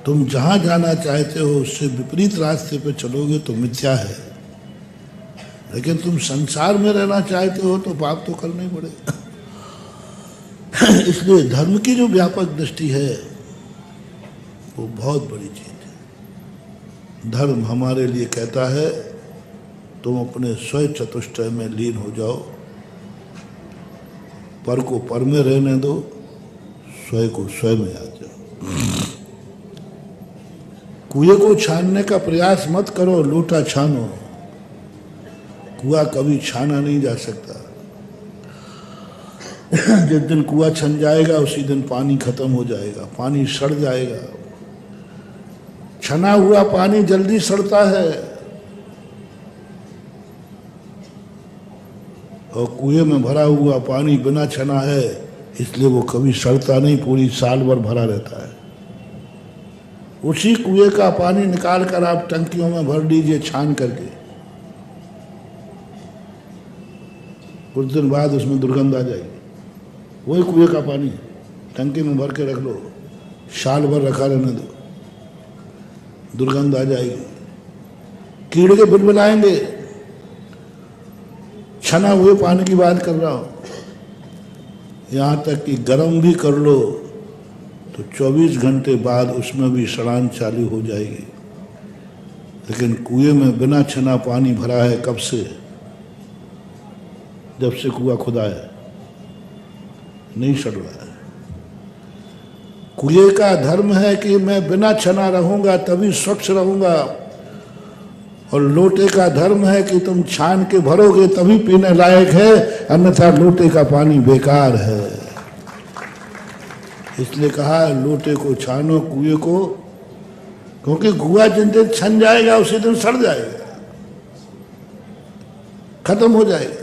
तुम जहां जाना चाहते हो उससे विपरीत रास्ते पे चलोगे तो मिथ्या है, लेकिन तुम संसार में रहना चाहते हो तो पाप तो करना ही पड़ेगा। इसलिए धर्म की जो व्यापक दृष्टि है वो बहुत बड़ी चीज है। धर्म हमारे लिए कहता है तुम अपने स्वयं चतुष्टय में लीन हो जाओ, पर को पर में रहने दो, स्वयं को स्वयं में आ जाओ। कुएं को छानने का प्रयास मत करो, लोटा छानो। कुआं कभी छाना नहीं जा सकता। जिस दिन कुआं छन जाएगा उसी दिन पानी खत्म हो जाएगा, पानी सड़ जाएगा। छना हुआ पानी जल्दी सड़ता है और कुएं में भरा हुआ पानी बिना छना है इसलिए वो कभी सड़ता नहीं, पूरी साल भर भरा रहता है। उसी कुएं का पानी निकाल कर आप टंकियों में भर लीजिए छान करके, कुछ दिन बाद उसमें दुर्गंध आ जाएगी। वही कुएं का पानी टंकी में भर के रख लो, साल भर रखा रहने दो, दुर्गंध आ जाएगी, कीड़े बिलबिलाएंगे। छना हुए पानी की बात कर रहा हूं। यहां तक कि गर्म भी कर लो तो 24 घंटे बाद उसमें भी सड़ान चालू हो जाएगी। लेकिन कुएं में बिना छना पानी भरा है कब से? जब से कुआं खुदा है, नहीं सड़ रहा है। कुएं का धर्म है कि मैं बिना छना रहूंगा तभी स्वच्छ रहूंगा, और लोटे का धर्म है कि तुम छान के भरोगे तभी पीने लायक है, अन्यथा लोटे का पानी बेकार है। इसलिए कहा लोटे को छानो कुएं को, क्योंकि कुआं जिन दिन छन जाएगा उसी दिन सड़ जाएगा, खत्म हो जाएगा।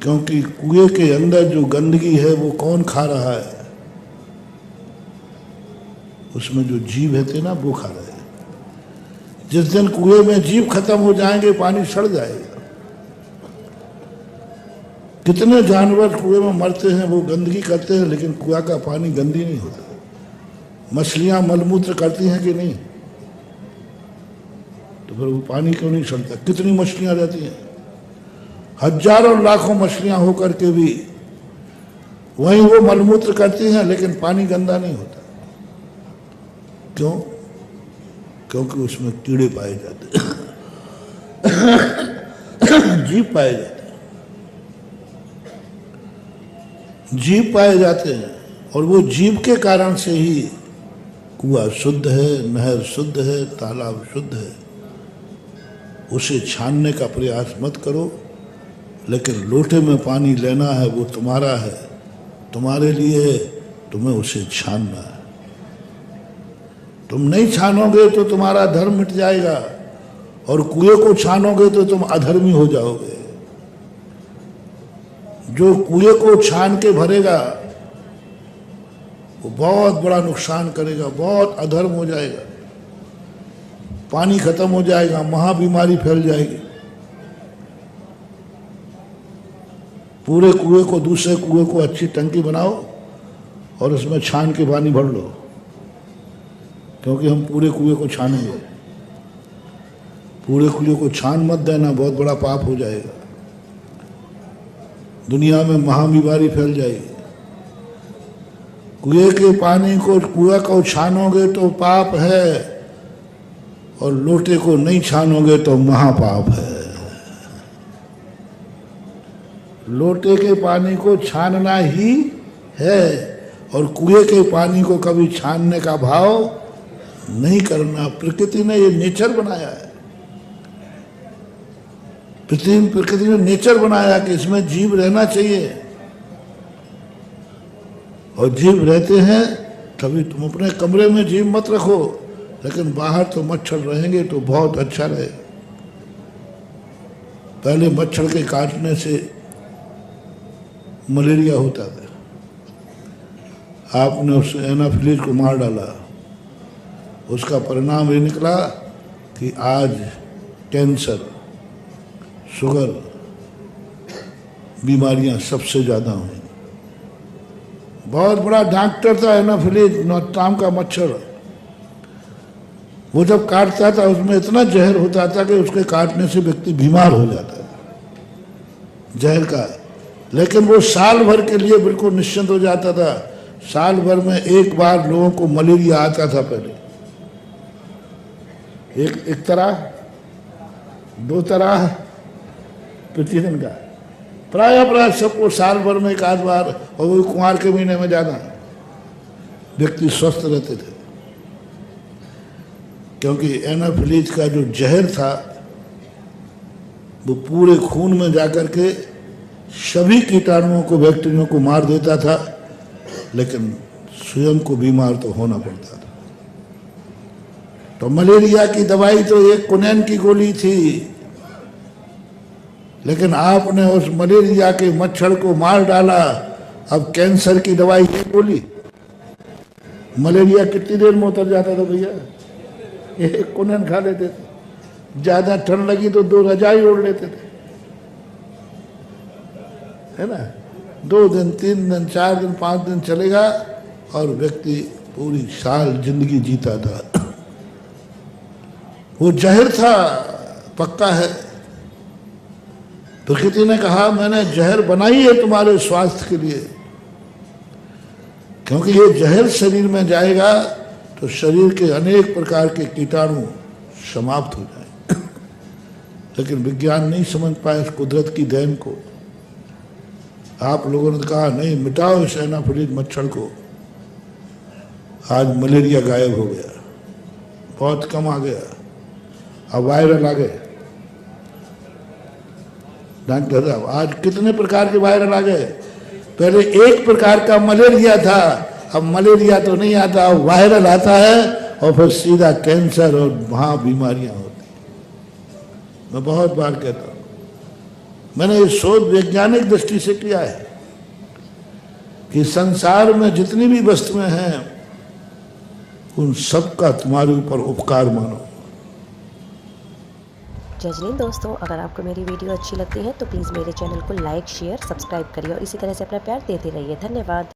क्योंकि कुएं के अंदर जो गंदगी है वो कौन खा रहा है? उसमें जो जीव रहते ना वो खा रहे हैं। जिस दिन कुएं में जीव खत्म हो जाएंगे पानी सड़ जाएगा। कितने जानवर कुएं में मरते हैं, वो गंदगी करते हैं, लेकिन कुआं का पानी गंदी नहीं होता। मछलियां मलमूत्र करती हैं कि नहीं, तो फिर वो पानी क्यों नहीं सड़ता? कितनी मछलियां रहती हैं, हजारों लाखों मछलियां होकर के भी वहीं वो मलमूत्र करती हैं, लेकिन पानी गंदा नहीं होता। क्यों? क्योंकि उसमें कीड़े पाए जाते जीव पाए जाते हैं, जीव पाए जाते हैं, और वो जीव के कारण से ही कुआं शुद्ध है, नहर शुद्ध है, तालाब शुद्ध है। उसे छानने का प्रयास मत करो, लेकिन लोटे में पानी लेना है वो तुम्हारा है, तुम्हारे लिए, तुम्हें उसे छानना है। तुम नहीं छानोगे तो तुम्हारा धर्म मिट जाएगा, और कुएं को छानोगे तो तुम अधर्मी हो जाओगे। जो कुएं को छान के भरेगा वो बहुत बड़ा नुकसान करेगा, बहुत अधर्म हो जाएगा, पानी खत्म हो जाएगा, महाबीमारी फैल जाएगी। पूरे कुएं को, दूसरे कुएं को अच्छी टंकी बनाओ और उसमें छान के पानी भर लो, क्योंकि हम पूरे कुएं को छानेंगे। पूरे कुएं को छान मत देना, बहुत बड़ा पाप हो जाएगा, दुनिया में महाबीमारी फैल जाएगी। कुएं के पानी को, कुएं को छानोगे तो पाप है, और लोटे को नहीं छानोगे तो महापाप है। लोटे के पानी को छानना ही है, और कुएं के पानी को कभी छानने का भाव नहीं करना। प्रकृति ने ये नेचर बनाया है, प्रकृति ने नेचर बनाया कि इसमें जीव रहना चाहिए, और जीव रहते हैं तभी। तुम अपने कमरे में जीव मत रखो, लेकिन बाहर तो मच्छर रहेंगे तो बहुत अच्छा रहे। पहले मच्छर के काटने से मलेरिया होता था, आपने उस एनाफिलीज को मार डाला, उसका परिणाम ये निकला कि आज कैंसर, शुगर बीमारियां सबसे ज़्यादा हुई। बहुत बड़ा डॉक्टर था एनाफिलीज नाम का मच्छर। वो जब काटता था उसमें इतना जहर होता था कि उसके काटने से व्यक्ति बीमार हो जाता था जहर का। लेकिन वो साल भर के लिए बिल्कुल निश्चिंत हो जाता था। साल भर में एक बार लोगों को मलेरिया आता था। पहले एक तरह, 2 तरह प्रतिदिन का, प्राय सबको साल भर में एक आध बार, और वो कुंवार के महीने में ज़्यादा व्यक्ति स्वस्थ रहते थे, क्योंकि एनाफिलीज का जो जहर था वो पूरे खून में जाकर के सभी कीटाणुओं को, बैक्टीरिया को मार देता था, लेकिन स्वयं को बीमार तो होना पड़ता था। तो मलेरिया की दवाई तो एक कुनैन की गोली थी, लेकिन आपने उस मलेरिया के मच्छर को मार डाला। अब कैंसर की दवाई एक गोली, मलेरिया कितनी देर में उतर जाता था भैया? एक कुनैन खा लेते थे। ज्यादा ठंड लगी तो 2 रजाई ओढ़ लेते थे, है ना। 2 दिन, 3 दिन, 4 दिन, 5 दिन चलेगा और व्यक्ति पूरी साल जिंदगी जीता था। वो जहर था, पक्का है। प्रकृति ने कहा मैंने जहर बनाई है तुम्हारे स्वास्थ्य के लिए, क्योंकि ये जहर शरीर में जाएगा तो शरीर के अनेक प्रकार के कीटाणु समाप्त हो जाएंगे। लेकिन विज्ञान नहीं समझ पाया इस कुदरत की देन को। आप लोगों ने कहा नहीं, मिटाओ इस एनाफिलीज मच्छर को। आज मलेरिया गायब हो गया, बहुत कम आ गया। अब वायरल आ गए। डॉक्टर साहब आज कितने प्रकार के वायरल आ गए। पहले एक प्रकार का मलेरिया था, अब मलेरिया तो नहीं आता, वायरल आता है और फिर सीधा कैंसर और वहां बीमारियां होती। मैं बहुत बार कहता हूं, मैंने ये शोध वैज्ञानिक दृष्टि से किया है कि संसार में जितनी भी वस्तुएं हैं उन सबका तुम्हारे ऊपर उपकार मानो। जय हिंद दोस्तों, अगर आपको मेरी वीडियो अच्छी लगती है तो प्लीज़ मेरे चैनल को लाइक, शेयर, सब्सक्राइब करिए और इसी तरह से अपना प्यार देते रहिए। धन्यवाद।